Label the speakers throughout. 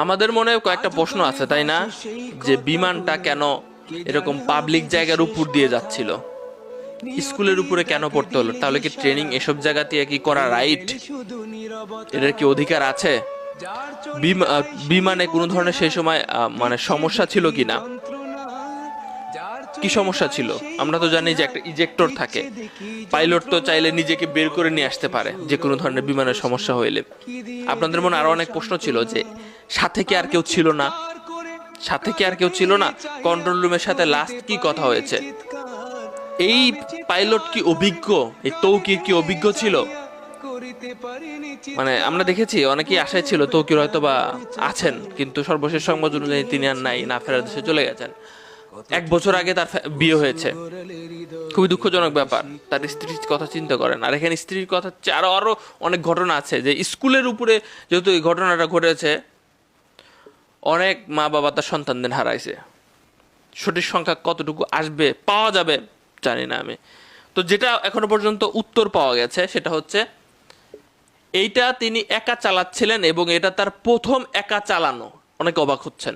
Speaker 1: আমাদের মনে কয়েকটা প্রশ্ন আছে, তাই না? যে বিমানটা কেন এরকম পাবলিক জায়গার উপর দিয়ে যাচ্ছিল, স্কুলের উপরে কেন পড়তে হলো? তাহলে কি ট্রেনিং এসব জায়গা দিয়ে কি করা রাইট? এটার কি অধিকার আছে? বিমানে কোনো ধরনের সেই সময় মানে সমস্যা ছিল কিনা, কি সমস্যা ছিল? আমরা তো জানি যে একটা ইজেক্টর থাকে, পাইলট তো চাইলে নিজেকে বের করে নিয়ে আসতে পারে যে কোনো ধরনের বিমানের সমস্যা হইলে। আপনাদের মনে আরো অনেক প্রশ্ন ছিল যে সাথে কি আর কেউ ছিল না, সাথে কি আর কেউ ছিল না, কন্ট্রোল রুমের সাথে লাস্ট কি কথা হয়েছে, এই পাইলট কি অভিজ্ঞ, এই তৌকির কি অভিজ্ঞ ছিল? মানে আমরা দেখেছি অনেকেই আশায় ছিল তৌকির হয়তো বা আছেন, কিন্তু সর্বশেষ সংবাদ অনুযায়ী তিনি আর নাই, না ফেরার দেশে চলে গেছেন। 1 বছর আগে তার বিয়ে হয়েছে, খুবই দুঃখজনক ব্যাপার। তার স্ত্রীর কথা চিন্তা করেন, আর এখানে স্ত্রীর কথা আরো আরো অনেক ঘটনা আছে যে স্কুলের উপরে যেহেতু এই ঘটনাটা ঘটেছে, অনেক মা বাবা তার সন্তানদের হারাইছে। সঠিক সংখ্যা কতটুকু আসবে, পাওয়া যাবে জানি না আমি। তো যেটা এখনো পর্যন্ত উত্তর পাওয়া গেছে সেটা হচ্ছে এইটা তিনি একা চালাচ্ছিলেন এবং এটা তার প্রথম একা চালানো। অনেকে অবাক হচ্ছেন,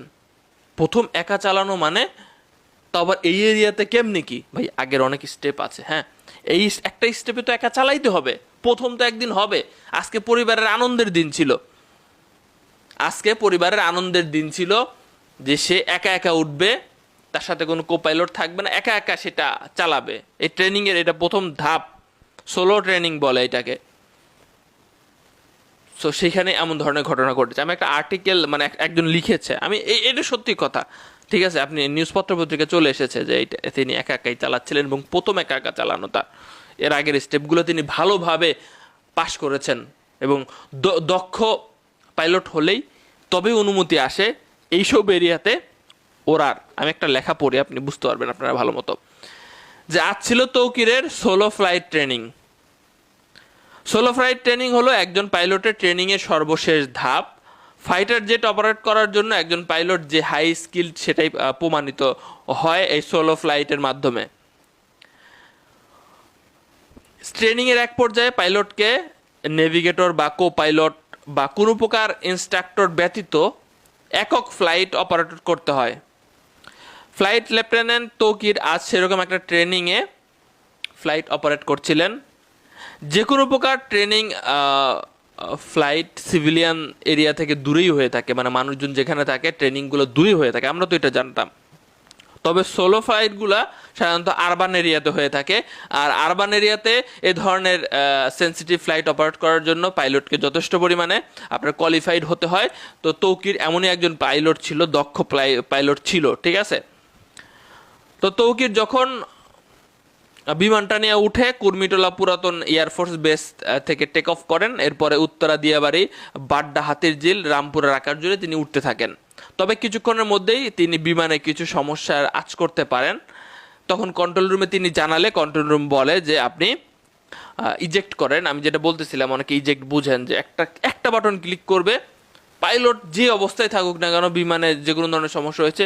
Speaker 1: প্রথম একা চালানো মানে? তো আবার এই এরিয়াতে কেমনি কি ভাই, আগের অনেক স্টেপ আছে। হ্যাঁ, এই একটা স্টেপে তো একা চালাইতে হবে, প্রথম তো একদিন হবে। আজকে পরিবারের আনন্দের দিন ছিল, আজকে পরিবারের আনন্দের দিন ছিল যে সে একা একা উঠবে, তার সাথে কোনো কোপাইলট থাকবে না, একা একা সেটা চালাবে। এই ট্রেনিংয়ের এটা প্রথম ধাপ, সোলো ট্রেনিং বলে এটাকে। সো সেখানে এমন ধরনের ঘটনা ঘটেছে। আমি একটা আর্টিকেল, মানে একজন লিখেছে, আমি এটা সত্যি কথা, ঠিক আছে, আপনি নিউজপত্র পত্রিকা চলে এসেছে যে তিনি একা একাই চালাচ্ছিলেন এবং প্রথম একা একা চালানো তার। এর আগের স্টেপগুলো তিনি ভালোভাবে পাশ করেছেন এবং দক্ষ পাইলট হলেই তবে অনুমতি আসে এইসব এরিয়াতে ওড়ার। আমি একটা লেখা পড়ি, আপনি বুঝতে পারবেন আপনারা ভালো মতো, যে আজ ছিল তৌকিরের solo flight training. Solo flight training হলো একজন পাইলটের ট্রেনিংয়ের সর্বশেষ ধাপ। ফাইটার জেট অপারেট করার জন্য একজন পাইলট যে হাই স্কিল্ড সেটাই প্রমাণিত হয় এই সোলো ফ্লাইটের মাধ্যমে। ট্রেনিংয়ের এক পর্যায়ে পাইলটকে নেভিগেটর বা কো পাইলট বা কোনো প্রকার ইনস্ট্রাক্টর ব্যতীত একক ফ্লাইট অপারেট করতে হয়। ফ্লাইট লেফটেন্যান্ট তৌকির আজ সেরকম একটা ট্রেনিংয়ে ফ্লাইট অপারেট করছিলেন। যে কোনো প্রকার ট্রেনিং ফ্লাইট সিভিলিয়ান এরিয়া থেকে দূরেই হয়ে থাকে, মানে মানুষজন যেখানে থাকে ট্রেনিংগুলো দূরে হয়ে থাকে, আমরা তো এটা জানতাম। তবে সোলো ফ্লাইটগুলা সাধারণত আরবান এরিয়াতে হয়ে থাকে, আর আরবান এরিয়াতে এ ধরনের সেন্সিটিভ ফ্লাইট অপারেট করার জন্য পাইলটকে যথেষ্ট পরিমাণে আপনার কোয়ালিফাইড হতে হয়। তো তৌকির এমনই একজন পাইলট ছিল, দক্ষ পাইলট ছিল, ঠিক আছে। তো তৌকির যখন বিমানটা নিয়ে উঠে কুর্মিটোলা পুরাতন এয়ারফোর্স বেস থেকে টেক অফ করেন, এরপরে উত্তরা দিয়াবাড়ি, বাড্ডা, হাতিরঝিল, রামপুরার আকার জুড়ে তিনি উঠতে থাকেন। তবে কিছুক্ষণের মধ্যেই তিনি বিমানে কিছু সমস্যার আঁচ করতে পারেন। তখন কন্ট্রোল রুমে তিনি জানালে কন্ট্রোল রুম বলে যে আপনি ইজেক্ট করেন। আমি যেটা বলতেছিলাম, অনেকে ইজেক্ট বুঝেন যে একটা বাটন ক্লিক করবে, পাইলট যে অবস্থায় থাকুক না কেন, বিমানে যে কোনো ধরনের সমস্যা হয়েছে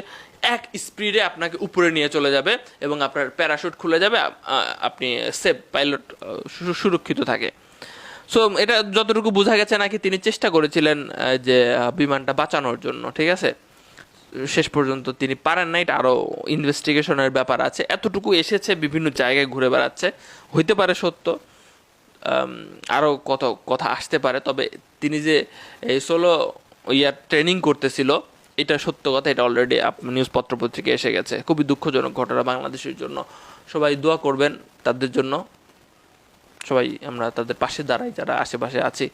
Speaker 1: এক স্পিডে আপনাকে উপরে নিয়ে চলে যাবে এবং আপনার প্যারাশুট খুলে যাবে, আপনি সেফ, পাইলট সুরক্ষিত থাকে। সো এটা যতটুকু বোঝা গেছে নাকি তিনি চেষ্টা করেছিলেন যে বিমানটা বাঁচানোর জন্য, ঠিক আছে। শেষ পর্যন্ত তিনি পারেন না, এটা আরও ইনভেস্টিগেশনের ব্যাপার আছে। এতটুকু এসেছে, বিভিন্ন জায়গায় ঘুরে বেড়াচ্ছে, হইতে পারে সত্য, আরও কত কথা আসতে পারে। তবে তিনি যে এই সোলো ট্রেনিং করতেছিল এটা সত্য কথা, এটা অলরেডি নিউজ পত্র পত্রিকায় এসে গেছে। খুবই দুঃখজনক ঘটনা বাংলাদেশের জন্য। সবাই দোয়া করবেন তাদের জন্য, সবাই আমরা তাদের পাশে দাঁড়াই যারা আশেপাশে আছি।